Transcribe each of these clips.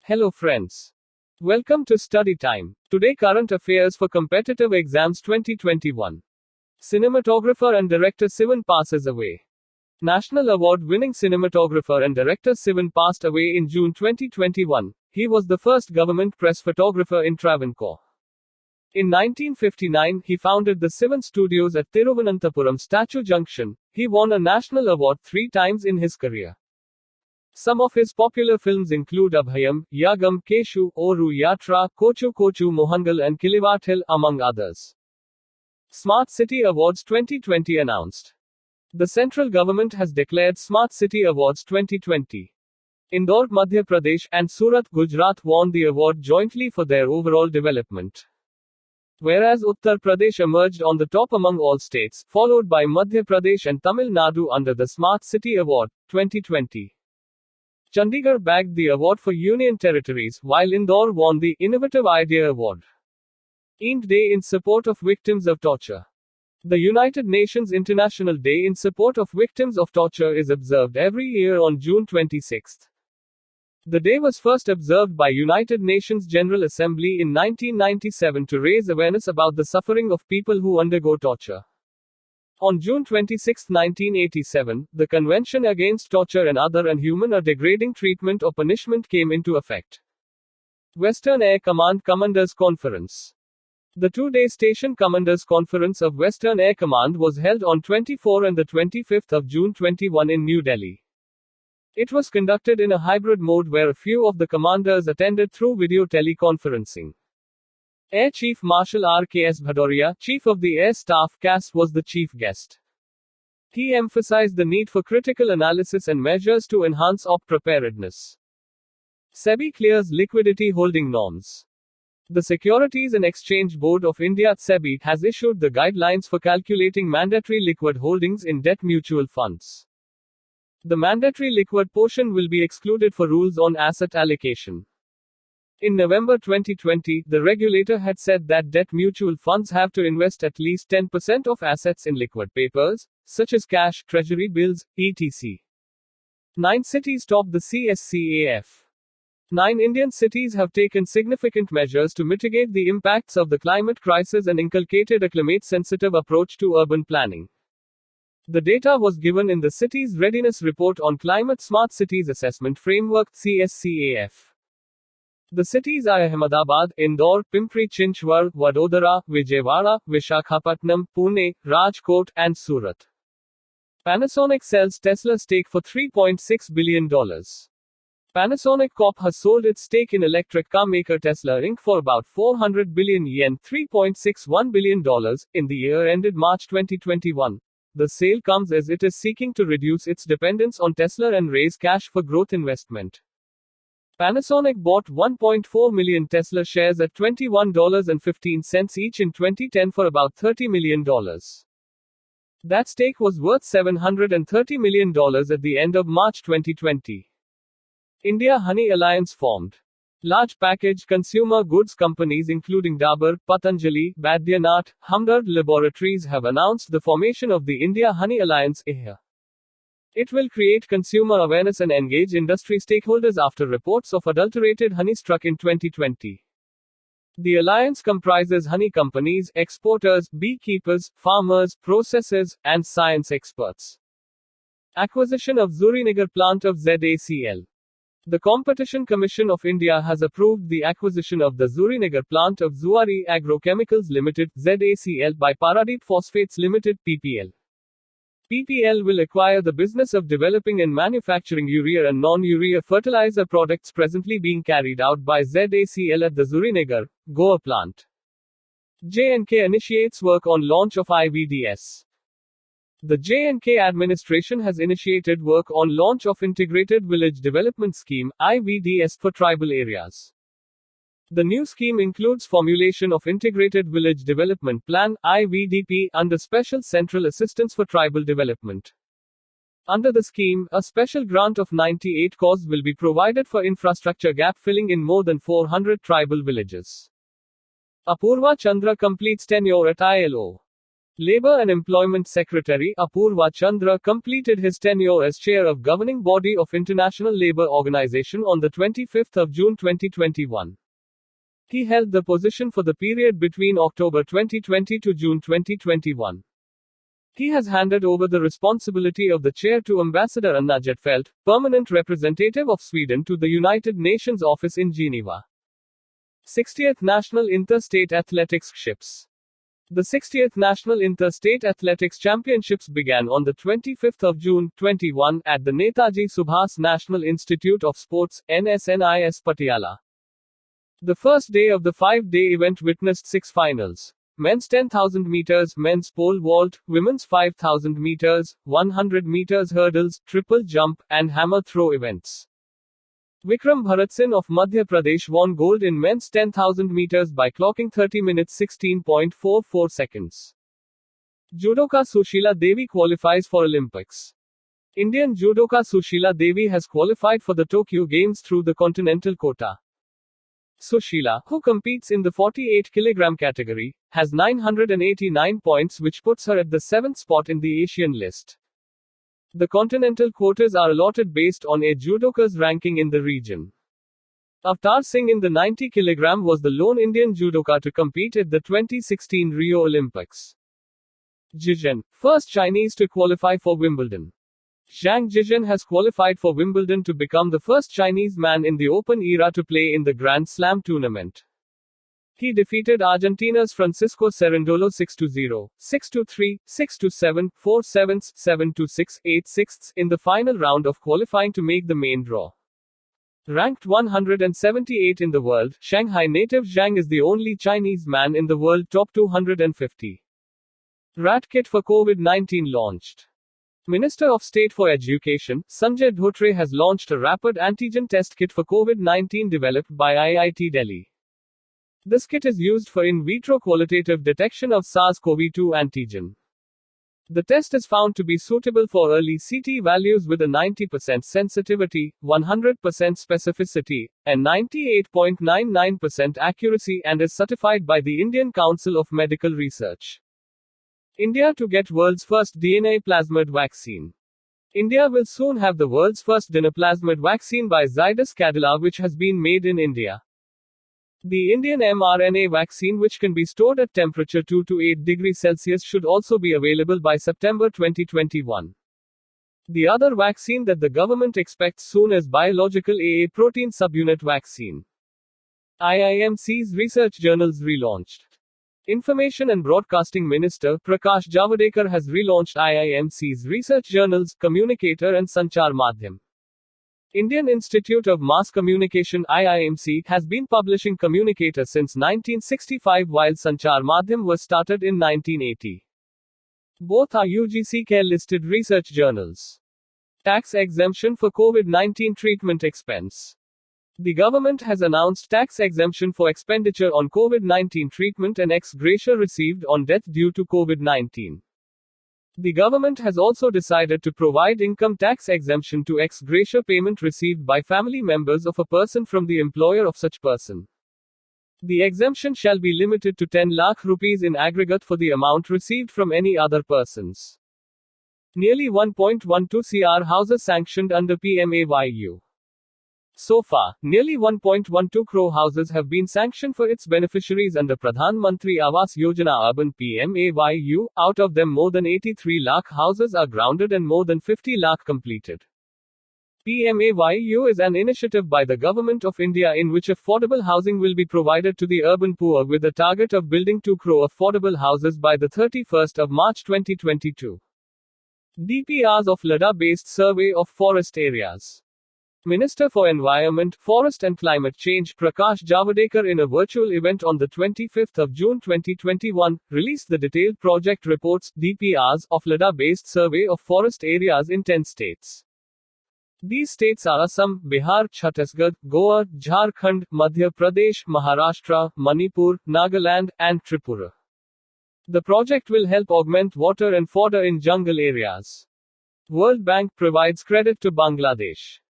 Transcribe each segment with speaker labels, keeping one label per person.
Speaker 1: Hello friends. Welcome to Study Time. Today current affairs for competitive exams 2021. Cinematographer and director Sivan passes away. National award-winning cinematographer and director Sivan passed away in June 2021. He was the first government press photographer in Travancore. In 1959, he founded the Sivan Studios at Thiruvananthapuram Statue Junction. He won a national award 3 times in his career. Some of his popular films include Abhayam, Yagam, Keshu, Oru Yatra, Kochu Kochu Mohangal and Kilivathil, among others. Smart City Awards 2020 announced. The central government has declared Smart City Awards 2020. Indore, Madhya Pradesh, and Surat, Gujarat won the award jointly for their overall development. Whereas Uttar Pradesh emerged on the top among all states, followed by Madhya Pradesh and Tamil Nadu under the Smart City Award 2020. Chandigarh bagged the award for Union Territories, while Indore won the Innovative Idea Award. Ind Day in support of victims of torture. The United Nations International Day in support of victims of torture is observed every year on June 26. The day was first observed by United Nations General Assembly in 1997 to raise awareness about the suffering of people who undergo torture. On June 26, 1987, the Convention Against Torture and Other Inhuman or Degrading Treatment or Punishment came into effect. Western Air Command Commanders Conference. The 2-day Station Commanders Conference of Western Air Command was held on 24 and 25 June 21 in New Delhi. It was conducted in a hybrid mode where a few of the commanders attended through video teleconferencing. Air Chief Marshal R.K.S. Bhadoria, Chief of the Air Staff (CAS), was the chief guest. He emphasized the need for critical analysis and measures to enhance op preparedness. SEBI clears liquidity holding norms. The Securities and Exchange Board of India (SEBI) has issued the guidelines for calculating mandatory liquid holdings in debt mutual funds. The mandatory liquid portion will be excluded for rules on asset allocation. In November 2020, the regulator had said that debt mutual funds have to invest at least 10% of assets in liquid papers, such as cash, treasury bills, etc. 9 cities top the CSCAF. 9 Indian cities have taken significant measures to mitigate the impacts of the climate crisis and inculcated a climate-sensitive approach to urban planning. The data was given in the Cities Readiness Report on Climate Smart Cities Assessment Framework (CSCAF). The cities are Ahmedabad, Indore, Pimpri Chinchwad, Vadodara, Vijayawada, Visakhapatnam, Pune, Rajkot, and Surat. Panasonic sells Tesla stake for $3.6 billion. Panasonic Corp has sold its stake in electric car maker Tesla Inc. for about 400 billion yen, $3.61 billion, in the year ended March 2021. The sale comes as it is seeking to reduce its dependence on Tesla and raise cash for growth investment. Panasonic bought 1.4 million Tesla shares at $21.15 each in 2010 for about $30 million. That stake was worth $730 million at the end of March 2020. India Honey Alliance formed. Large packaged consumer goods companies including Dabur, Patanjali, Baidyanath, Hamdard Laboratories have announced the formation of the India Honey Alliance (IHA). It will create consumer awareness and engage industry stakeholders after reports of adulterated honey struck in 2020. The alliance comprises honey companies, exporters, beekeepers, farmers, processors, and science experts. Acquisition of Zurinagar plant of ZACL. The Competition Commission of India has approved the acquisition of the Zurinagar plant of Zuari Agrochemicals Limited (ZACL) by Paradeep Phosphates Limited. PPL will acquire the business of developing and manufacturing urea and non-urea fertilizer products presently being carried out by ZACL at the Zurinagar, Goa plant. J&K initiates work on launch of IVDS. The J&K administration has initiated work on launch of Integrated Village Development Scheme, IVDS, for tribal areas. The new scheme includes formulation of Integrated Village Development Plan, IVDP, under Special Central Assistance for Tribal Development. Under the scheme, a special grant of 98 crores will be provided for infrastructure gap filling in more than 400 tribal villages. Apurva Chandra completes tenure at ILO. Labour and Employment Secretary Apurva Chandra completed his tenure as chair of governing body of International Labour Organization on the 25th of June 2021. He held the position for the period between October 2020 to June 2021. He has handed over the responsibility of the chair to Ambassador Anna Jetfeldt, permanent representative of Sweden to the United Nations office in Geneva. 60th National Interstate Athletics Ships. The 60th National Interstate Athletics Championships began on the 25th of June, 21, at the Netaji Subhas National Institute of Sports, NSNIS Patiala. The first day of the 5-day event witnessed 6 finals. Men's 10,000 meters, men's pole vault, women's 5,000 meters, 100 meters hurdles, triple jump, and hammer throw events. Vikram Bharat of Madhya Pradesh won gold in men's 10,000 meters by clocking 30 minutes 16.44 seconds. Judoka Sushila Devi qualifies for Olympics. Indian judoka Sushila Devi has qualified for the Tokyo Games through the continental quota. Sushila, who competes in the 48 kg category, has 989 points, which puts her at the 7th spot in the Asian list. The continental quotas are allotted based on a judoka's ranking in the region. Avtar Singh in the 90 kg was the lone Indian judoka to compete at the 2016 Rio Olympics. Zhizhen, first Chinese to qualify for Wimbledon. Zhang Zhizhen has qualified for Wimbledon to become the first Chinese man in the Open era to play in the Grand Slam tournament. He defeated Argentina's Francisco Cerundolo 6-0, 6-3, 6-7, 4-7, 7-6, 8-6 in the final round of qualifying to make the main draw. Ranked 178 in the world, Shanghai native Zhang is the only Chinese man in the world top 250. Rat kit for COVID-19 launched. Minister of State for Education, Sanjay Dhotre has launched a rapid antigen test kit for COVID-19 developed by IIT Delhi. This kit is used for in vitro qualitative detection of SARS-CoV-2 antigen. The test is found to be suitable for early CT values with a 90% sensitivity, 100% specificity, and 98.99% accuracy and is certified by the Indian Council of Medical Research. India to get world's first DNA plasmid vaccine. India will soon have the world's first DNA plasmid vaccine by Zydus Cadila, which has been made in India. The Indian mRNA vaccine, which can be stored at temperature 2 to 8 degrees Celsius, should also be available by September 2021. The other vaccine that the government expects soon is biological AA protein subunit vaccine. IIMC's research journals relaunched. Information and Broadcasting Minister Prakash Javadekar has relaunched IIMC's research journals, Communicator and Sanchar Madhyam. Indian Institute of Mass Communication IIMC has been publishing Communicator since 1965, while Sanchar Madhyam was started in 1980. Both are UGC care-listed research journals. Tax exemption for COVID-19 treatment expense. The government has announced tax exemption for expenditure on COVID-19 treatment and ex gratia received on death due to COVID-19. The government has also decided to provide income tax exemption to ex gratia payment received by family members of a person from the employer of such person. The exemption shall be limited to 10 lakh rupees in aggregate for the amount received from any other persons. Nearly 1.12 crore houses sanctioned under PMAYU. So far, nearly 1.12 crore houses have been sanctioned for its beneficiaries under Pradhan Mantri Awas Yojana Urban PMAYU. Out of them, more than 83 lakh houses are grounded and more than 50 lakh completed. PMAYU is an initiative by the Government of India in which affordable housing will be provided to the urban poor with a target of building 2 crore affordable houses by the 31st of March 2022. DPRs of LADA-based survey of forest areas. Minister for Environment, Forest and Climate Change, Prakash Javadekar, in a virtual event on the 25th of June 2021, released the detailed project reports, DPRs, of LADA-based survey of forest areas in 10 states. These states are Assam, Bihar, Chhattisgarh, Goa, Jharkhand, Madhya Pradesh, Maharashtra, Manipur, Nagaland, and Tripura. The project will help augment water and fodder in jungle areas. World Bank provides credit to Bangladesh.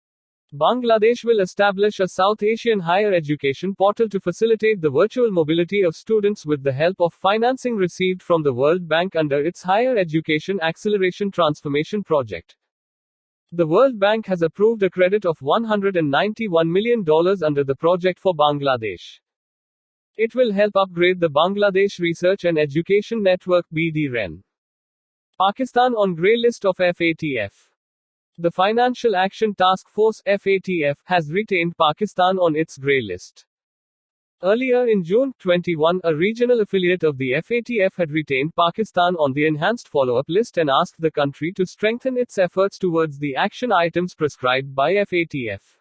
Speaker 1: Bangladesh will establish a South Asian higher education portal to facilitate the virtual mobility of students with the help of financing received from the World Bank under its Higher Education Acceleration Transformation Project. The World Bank has approved a credit of $191 million under the project for Bangladesh. It will help upgrade the Bangladesh Research and Education Network (BDREN). Pakistan on grey list of FATF. The Financial Action Task Force (FATF) has retained Pakistan on its grey list. Earlier in June 21, a regional affiliate of the FATF had retained Pakistan on the enhanced follow-up list and asked the country to strengthen its efforts towards the action items prescribed by FATF.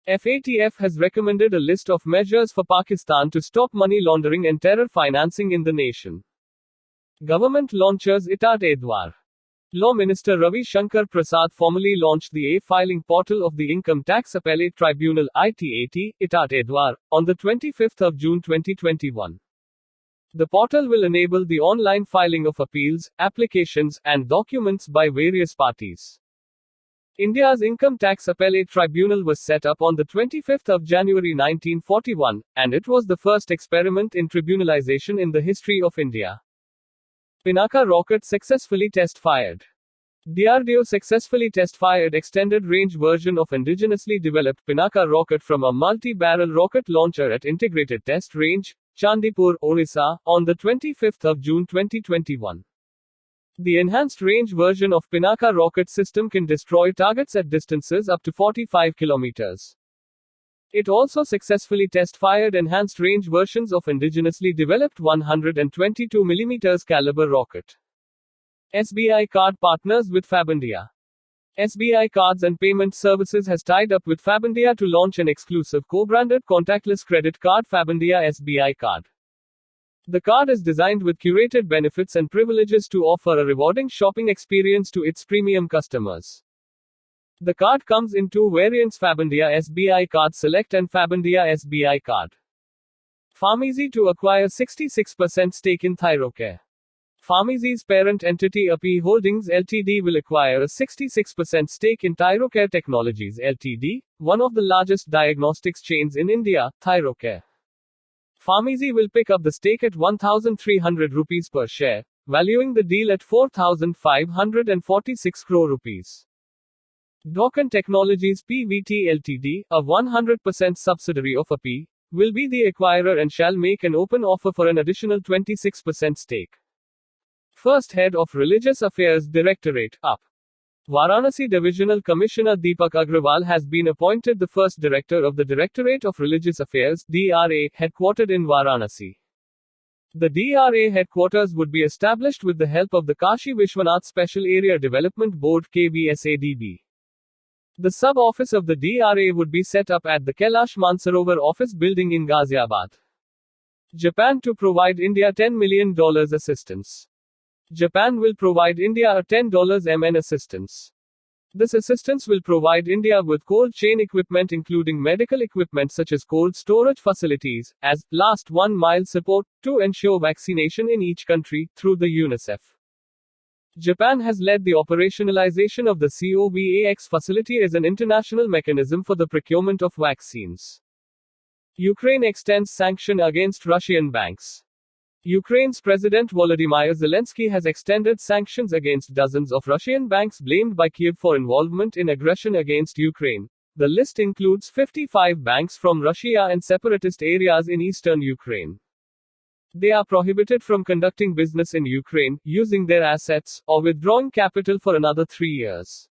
Speaker 1: FATF has recommended a list of measures for Pakistan to stop money laundering and terror financing in the nation. Government launches Untitled. Law Minister Ravi Shankar Prasad formally launched the e-filing portal of the Income Tax Appellate Tribunal (ITAT) Untitled on the 25th of June 2021. The portal will enable the online filing of appeals, applications, and documents by various parties. India's Income Tax Appellate Tribunal was set up on the 25th of January 1941, and it was the first experiment in tribunalization in the history of India. Pinaka rocket successfully test-fired. DRDO successfully test-fired extended-range version of indigenously developed Pinaka rocket from a multi-barrel rocket launcher at Integrated Test Range, Chandipur, Orissa, on the 25th of June 2021. The enhanced range version of Pinaka rocket system can destroy targets at distances up to 45 kilometers. It also successfully test-fired enhanced range versions of indigenously developed 122 mm caliber rocket. SBI Card partners with Fabindia. SBI Cards and Payment Services has tied up with Fabindia to launch an exclusive co-branded contactless credit card, Fabindia SBI Card. The card is designed with curated benefits and privileges to offer a rewarding shopping experience to its premium customers. The card comes in two variants: Fabindia SBI Card Select and Fabindia SBI Card. Pharmeasy to acquire 66% stake in Thyrocare. Pharmeasy's parent entity AP Holdings Ltd will acquire a 66% stake in Thyrocare Technologies Ltd, one of the largest diagnostics chains in India, Thyrocare. Pharmeasy will pick up the stake at 1,300 rupees per share, valuing the deal at 4,546 crore rupees. Docan Technologies PVT Ltd, a 100% subsidiary of AP, will be the acquirer and shall make an open offer for an additional 26% stake. First Head of Religious Affairs Directorate, UP. Varanasi Divisional Commissioner Deepak Agrawal has been appointed the first director of the Directorate of Religious Affairs (DRA), headquartered in Varanasi. The DRA headquarters would be established with the help of the Kashi Vishwanath Special Area Development Board (KVSADB). The sub-office of the DRA would be set up at the Kailash Mansarovar office building in Ghaziabad. Japan to provide India $10 million assistance. Japan will provide India a $10 million assistance. This assistance will provide India with cold chain equipment including medical equipment such as cold storage facilities, as last 1 mile support, to ensure vaccination in each country, through the UNICEF. Japan has led the operationalization of the COVAX facility as an international mechanism for the procurement of vaccines. Ukraine extends sanction against Russian banks. Ukraine's President Volodymyr Zelensky has extended sanctions against dozens of Russian banks blamed by Kyiv for involvement in aggression against Ukraine. The list includes 55 banks from Russia and separatist areas in eastern Ukraine. They are prohibited from conducting business in Ukraine, using their assets, or withdrawing capital for another 3 years.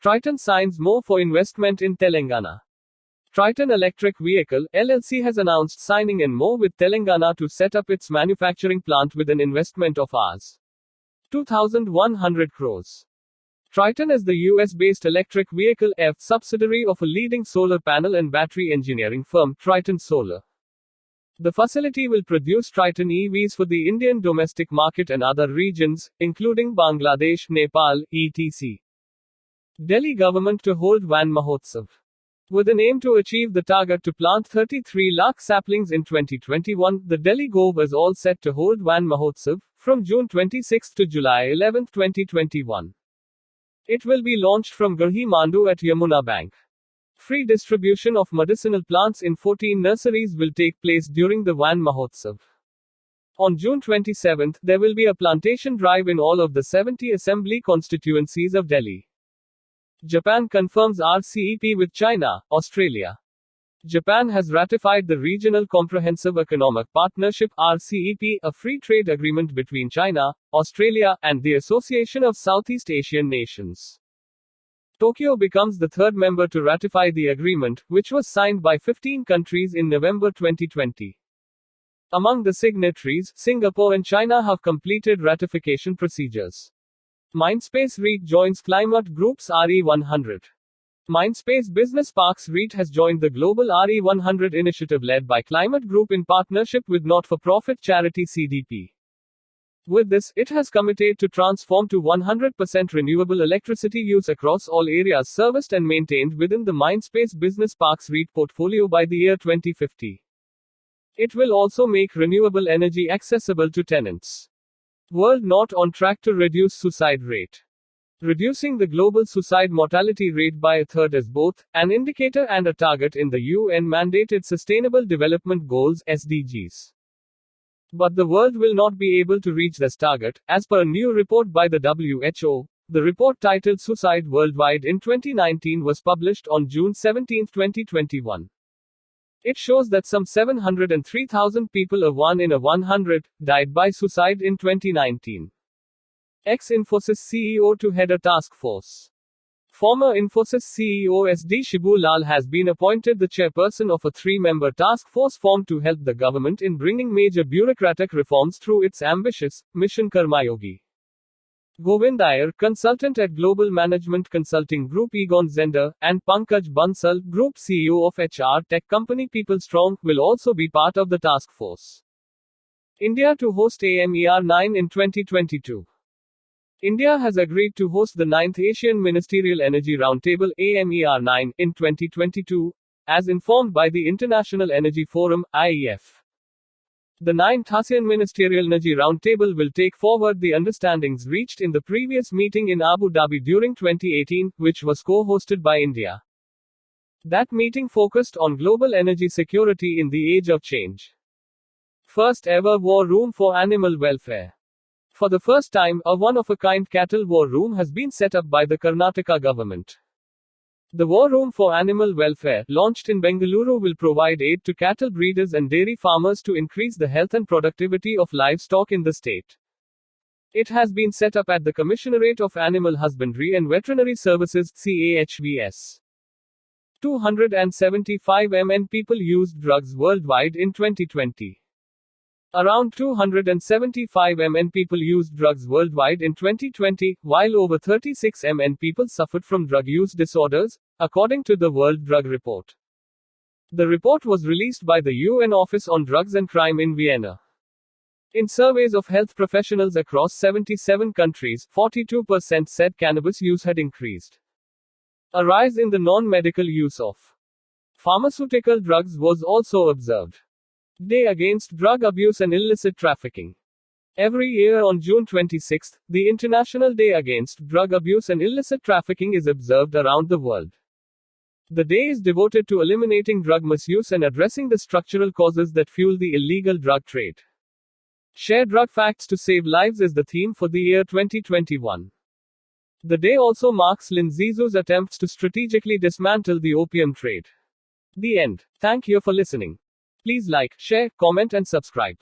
Speaker 1: Triton signs more for investment in Telangana. Triton Electric Vehicle, LLC has announced signing in more with Telangana to set up its manufacturing plant with an investment of Rs. 2,100 crores. Triton is the US-based electric vehicle subsidiary of a leading solar panel and battery engineering firm, Triton Solar. The facility will produce Triton EVs for the Indian domestic market and other regions, including Bangladesh, Nepal, etc. Delhi government to hold Van Mahotsav. With an aim to achieve the target to plant 33 lakh saplings in 2021, the Delhi Gov is all set to hold Van Mahotsav, from June 26 to July 11, 2021. It will be launched from Garhi Mandu at Yamuna Bank. Free distribution of medicinal plants in 14 nurseries will take place during the Van Mahotsav. On June 27, there will be a plantation drive in all of the 70 assembly constituencies of Delhi. Japan confirms RCEP with China, Australia. Japan has ratified the Regional Comprehensive Economic Partnership (RCEP), a free trade agreement between China, Australia, and the Association of Southeast Asian Nations. Tokyo becomes the third member to ratify the agreement, which was signed by 15 countries in November 2020. Among the signatories, Singapore and China have completed ratification procedures. Mindspace REIT joins Climate Group's RE100. Mindspace Business Parks REIT has joined the global RE100 initiative led by Climate Group in partnership with not-for-profit charity CDP. With this, it has committed to transform to 100% renewable electricity use across all areas serviced and maintained within the Mindspace Business Parks REIT portfolio by the year 2050. It will also make renewable energy accessible to tenants. World not on track to reduce suicide rate. Reducing the global suicide mortality rate by a third is both an indicator and a target in the UN-mandated Sustainable Development Goals (SDGs). But the world will not be able to reach this target, as per a new report by the WHO. The report titled Suicide Worldwide in 2019 was published on June 17, 2021. It shows that some 703,000 people, a 1 in 100, died by suicide in 2019. Ex-Infosys CEO to head a task force. Former Infosys CEO SD Shibu Lal has been appointed the chairperson of a 3-member task force formed to help the government in bringing major bureaucratic reforms through its ambitious Mission Karmayogi. Govind Iyer, consultant at Global Management Consulting Group Egon Zender, and Pankaj Bansal, Group CEO of HR tech company PeopleStrong, will also be part of the task force. India to host AMER9 in 2022. India has agreed to host the 9th Asian Ministerial Energy Roundtable (AMER9) in 2022, as informed by the International Energy Forum (IEF). The 9th ASEAN Ministerial Energy Roundtable will take forward the understandings reached in the previous meeting in Abu Dhabi during 2018, which was co-hosted by India. That meeting focused on global energy security in the age of change. First ever war room for animal welfare. For the first time, a one-of-a-kind cattle war room has been set up by the Karnataka government. The War Room for Animal Welfare, launched in Bengaluru, will provide aid to cattle breeders and dairy farmers to increase the health and productivity of livestock in the state. It has been set up at the Commissionerate of Animal Husbandry and Veterinary Services (CAHVS). 275 million people used drugs worldwide in 2020. Around 275 million people used drugs worldwide in 2020, while over 36 million people suffered from drug use disorders, according to the World Drug Report. The report was released by the UN Office on Drugs and Crime in Vienna. In surveys of health professionals across 77 countries, 42% said cannabis use had increased. A rise in the non-medical use of pharmaceutical drugs was also observed. Day Against Drug Abuse and Illicit Trafficking. Every year on June 26, the International Day Against Drug Abuse and Illicit Trafficking is observed around the world. The day is devoted to eliminating drug misuse and addressing the structural causes that fuel the illegal drug trade. Share drug facts to save lives is the theme for the year 2021. The day also marks Lin Zizou's attempts to strategically dismantle the opium trade. The end. Thank you for listening. Please like, share, comment and subscribe.